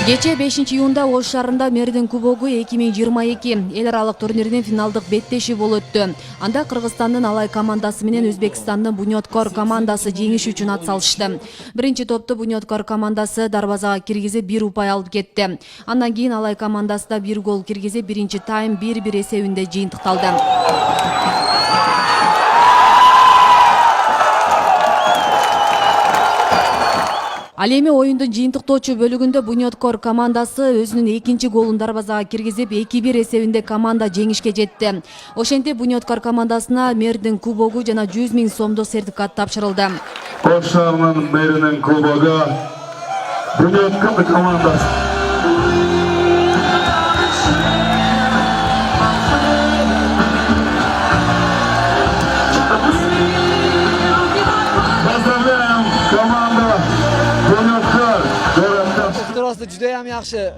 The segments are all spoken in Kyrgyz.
Кече 5-июнда Ош шаарында Мэрдин кубогу 2022 эл аралык турниринин финалдык беттеши болуп өттү. Анда Кыргызстандын Алай командасы менен Өзбекстандын Буньоткор командасы жеңиш үчүн ат салышты. Биринчи топту Буньоткор командасы дарбазага киргизип 1 упай алып кетти. Андан кийин Алай командасы да 1 гол киргизип биринчи тайм 1-1 эсебинде жыйынтыкталды. Ал эми оюндун жыйынтыктоочу бөлүгүндө Буньоткор командасы өзүнүн экинчи голун дарбазага киргизип 2-1 эсебинде команда жеңишке жетти. Ошентип Буньоткор командасына Мэрдин кубогу жана 100 000 сомдук сертификат тапшырылды. Ош шаарынын Мэрдин кубогу Буньоткор командасы. Juda ham yaxshi,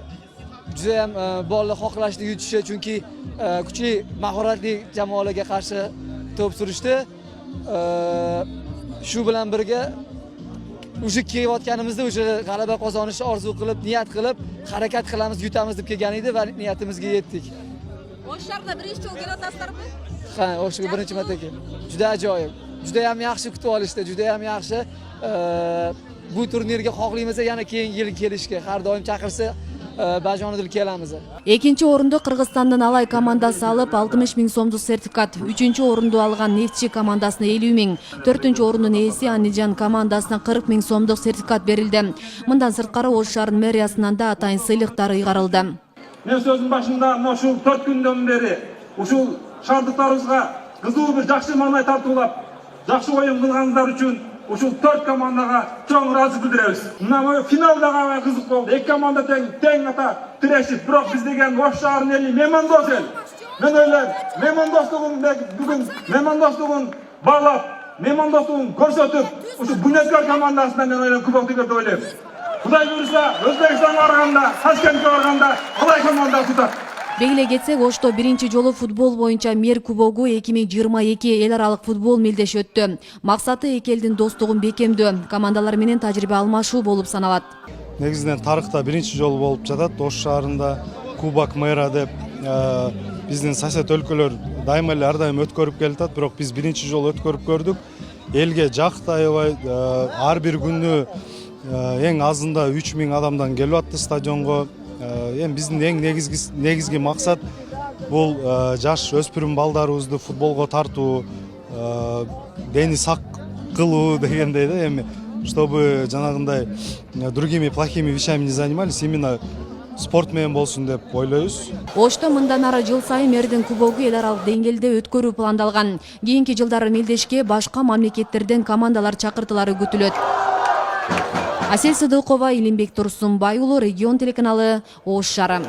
juda ham bolni xohlashni yutishi, chunki kuchli mahoratli jamoalarga qarshi to'p surishdi. Shu bilan birga o'sha kelayotganimizda o'sha g'alaba qozonishni orzu qilib, niyat qilib, harakat qilamiz, yutamiz deb kelgan edi va niyatimizga yetdik. Osh shaharda birinchi jol kelatasizlarmi? Ha, o'sha birinchi marta keldim. Juda ajoyib. Juda ham yaxshi kutib olishdi, juda ham yaxshi. Bu turnirga xohlaymiz yana keyingi yil kelishga, har doim chaqirsa bajonidil kelamiz. Экинчи орунду Кыргызстандын Алай командасы алып 60 000 сомдук сертификат, 3-чү орунду алган Нефтчи командасына 50 000, 4-чү орундун ээси Анижан командасына 40 000 сомдук сертификат берилди. Мындан сырткары Ош шаарынын мэриясынан да атайын сыйлыктар ыйгарылды. Мен сөзүн башында ушул 4 күндөн бери ушул шаардыктарыбызга кызуу бир жакшы маанай тартуулап, жакшы оюн кылганыңыздар үчүн ушул 4 командага чоң ыраазы билдиребиз. Мына финал дагы кызык болду. Эки команда тең ата тирешип, бирок биз деген Ош шаарынын эли меймандос эл. Мен ойлойм, меймандостугун баалап, меймандостугун көрсөтүп, ушул Буньоткор командасына мен ойлойм кубокты берди ойлойм. Кудай буйруса, Өзбекстанга барганда, Ташкентке барганда Алай командасы тутат. Бегиле кетсек, Ошто биринчи жолу футбол боюнча Мэр кубогу 2022 эл аралык футбол мелдеши өттү. Максаты эки элдин достугун бекемдөө, командалар менен тажрыйба алмашуу болуп саналат. Негизинен тарыхта биринчи жолу болуп жатат. Ош шаарында Кубок мэра деп биздин сосед өлкөлөр дайыма эле ар дайым өткөрүп келатат, бирок биз биринчи жолу өткөрүп көрдүк. Элге жакты аябай, ар бир күнү эң азында 3 000 адамдан келип атты стадионго. Эми биздин эң негизги максат бул жаш өспүрүм балдарыбызды футболго тартуу, дени сак кылуу дегендей да, эми чтобы жанагындай другими плохими вещами не занимались, именно спорт менен болсун деп ойлойбуз. Ошто мындан ары жыл сайын Мэрдин кубогу эл аралык деңгээлде өткөрүү пландалган. Кийинки жылдары мелдешке башка мамлекеттерден командалар чакыртылары күтүлөт. Асель Сыдыкова, Илимбек Турсунбай уулу, Регион телеканалы, Ош шаары.